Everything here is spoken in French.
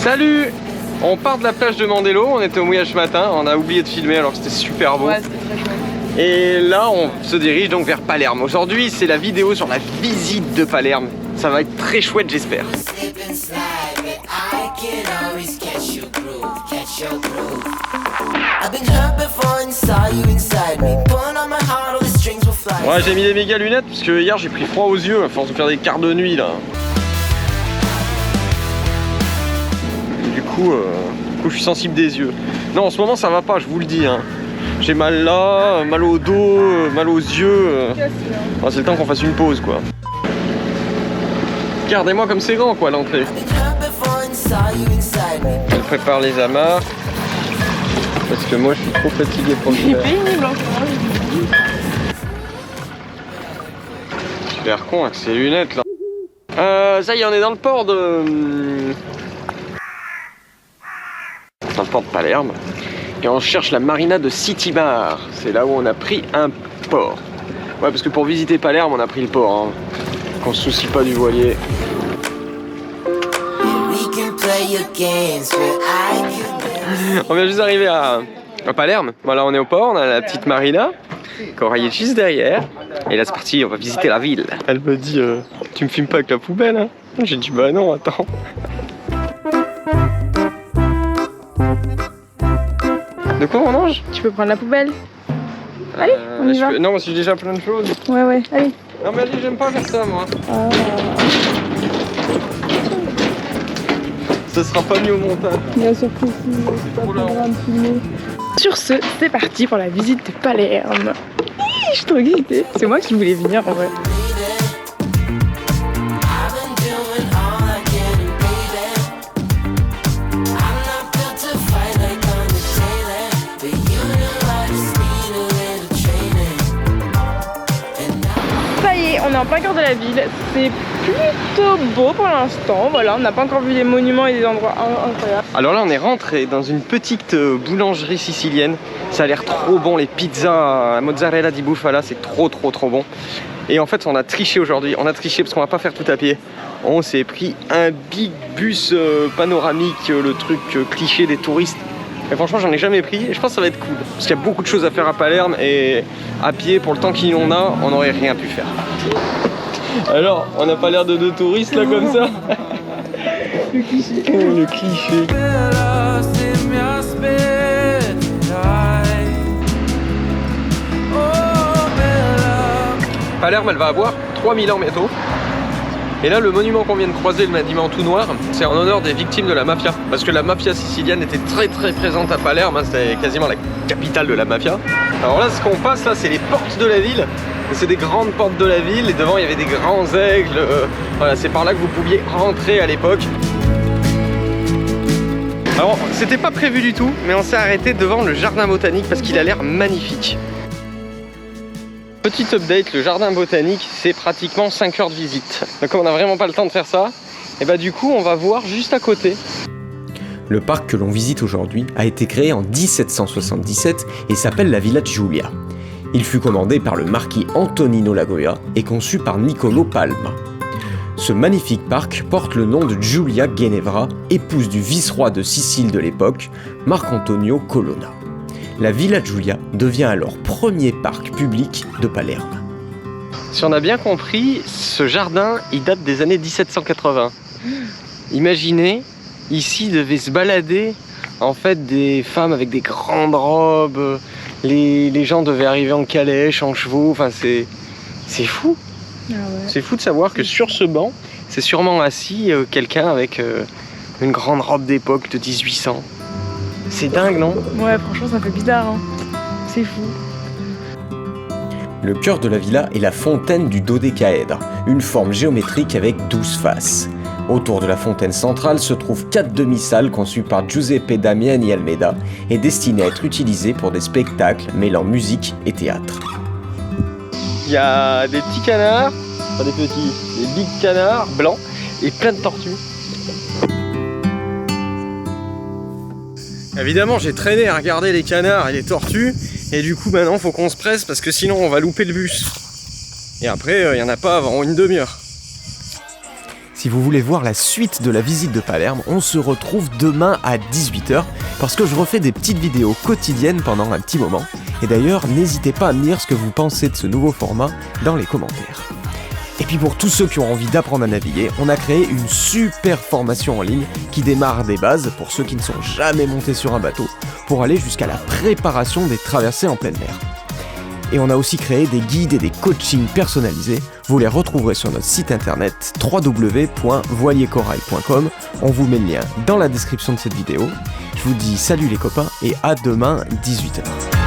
Salut! On part de la plage de Mandelo, on était au mouillage ce matin, on a oublié de filmer alors que c'était super beau. Ouais, c'était très chouette. Et là on se dirige donc vers Palerme. Aujourd'hui c'est la vidéo sur la visite de Palerme. Ça va être très chouette j'espère. Ouais, j'ai mis des méga lunettes parce que hier j'ai pris froid aux yeux à force de faire des quarts de nuit là. Du coup, je suis sensible des yeux. Non, en ce moment ça va pas, je vous le dis. Hein. J'ai mal là, mal au dos, mal aux yeux. C'est le temps qu'on fasse une pause quoi. Regardez-moi comme c'est grand quoi à l'entrée. Elle prépare les amarres. Parce que moi je suis trop fatigué pour le faire. C'est pénible en ce moment. Super con avec ces lunettes là. Ça y est, on est dans le port de... Dans le port de Palerme. Et on cherche la marina de City Bar. C'est là où on a pris un port. Ouais, parce que pour visiter Palerme, on a pris le port. Hein. Qu'on se soucie pas du voilier. On vient juste d'arriver à Palerme. Voilà, on est au port, on a la petite marina. Corail est juste derrière. Et là c'est parti, on va visiter la ville. Elle me dit, tu me filmes pas avec la poubelle hein? J'ai dit bah non, attends. De quoi mon ange? Tu peux prendre la poubelle. Allez, on y va. Non, moi j'ai déjà plein de choses. Ouais, allez. Non mais allez, j'aime pas faire ça moi. Ce sera pas mis au montage. Bien sûr que si, c'est pas programme filmé. Sur ce, c'est parti pour la visite de Palerme. Je suis trop excitée. C'est moi qui voulais venir en vrai. Ça y est, on est en plein cœur de la ville. C'est plutôt beau pour l'instant. Voilà, on n'a pas encore vu des monuments et des endroits incroyables. Alors là, on est rentré dans une petite boulangerie sicilienne. Ça a l'air trop bon, les pizzas à mozzarella di bufala, c'est trop bon. Et en fait, on a triché aujourd'hui. On a triché parce qu'on va pas faire tout à pied. On s'est pris un big bus panoramique, le truc cliché des touristes. Et franchement, j'en ai jamais pris et je pense que ça va être cool. Parce qu'il y a beaucoup de choses à faire à Palerme et à pied, pour le temps qu'il en a, on n'aurait rien pu faire. Alors, on n'a pas l'air de deux touristes là comme ça? Le cliché. Oh, le cliché. Palerme, elle va avoir 3000 ans bientôt. Et là, le monument qu'on vient de croiser, le bâtiment tout noir, c'est en honneur des victimes de la mafia. Parce que la mafia sicilienne était très présente à Palerme, hein, c'était quasiment la capitale de la mafia. Alors là, ce qu'on passe là, c'est les portes de la ville. C'est des grandes portes de la ville et devant il y avait des grands aigles. Voilà, c'est par là que vous pouviez rentrer à l'époque. Alors, c'était pas prévu du tout, mais on s'est arrêté devant le jardin botanique parce qu'il a l'air magnifique. Petit update, le jardin botanique, c'est pratiquement 5 heures de visite. Donc comme on n'a vraiment pas le temps de faire ça, et bah du coup on va voir juste à côté. Le parc que l'on visite aujourd'hui a été créé en 1777 et s'appelle la Villa Giulia. Il fut commandé par le marquis Antonino Lagoya et conçu par Niccolo Palma. Ce magnifique parc porte le nom de Giulia Ginevra, épouse du vice-roi de Sicile de l'époque, Marcantonio Colonna. La Villa Giulia devient alors premier parc public de Palerme. Si on a bien compris, ce jardin, il date des années 1780. Imaginez, ici devaient se balader en fait des femmes avec des grandes robes, les gens devaient arriver en calèche, en chevaux, enfin c'est fou. Ah ouais. C'est fou de savoir que sur ce banc, c'est sûrement assis quelqu'un avec une grande robe d'époque de 1800. C'est dingue, non? Ouais, franchement, ça fait bizarre, hein. C'est fou. Le cœur de la villa est la fontaine du dodécaèdre, une forme géométrique avec 12 faces. Autour de la fontaine centrale se trouvent 4 demi-salles conçues par Giuseppe Damiani Almeida et destinées à être utilisées pour des spectacles mêlant musique et théâtre. Il y a des petits canards, enfin des big canards blancs et plein de tortues. Évidemment, j'ai traîné à regarder les canards et les tortues, et du coup maintenant faut qu'on se presse parce que sinon on va louper le bus. Et après, il n'y en a pas avant une demi-heure. Si vous voulez voir la suite de la visite de Palerme, on se retrouve demain à 18h parce que je refais des petites vidéos quotidiennes pendant un petit moment. Et d'ailleurs, n'hésitez pas à me dire ce que vous pensez de ce nouveau format dans les commentaires. Et puis pour tous ceux qui ont envie d'apprendre à naviguer, on a créé une super formation en ligne qui démarre des bases, pour ceux qui ne sont jamais montés sur un bateau, pour aller jusqu'à la préparation des traversées en pleine mer. Et on a aussi créé des guides et des coachings personnalisés, vous les retrouverez sur notre site internet www.voiliercorail.com, on vous met le lien dans la description de cette vidéo. Je vous dis salut les copains et à demain 18h.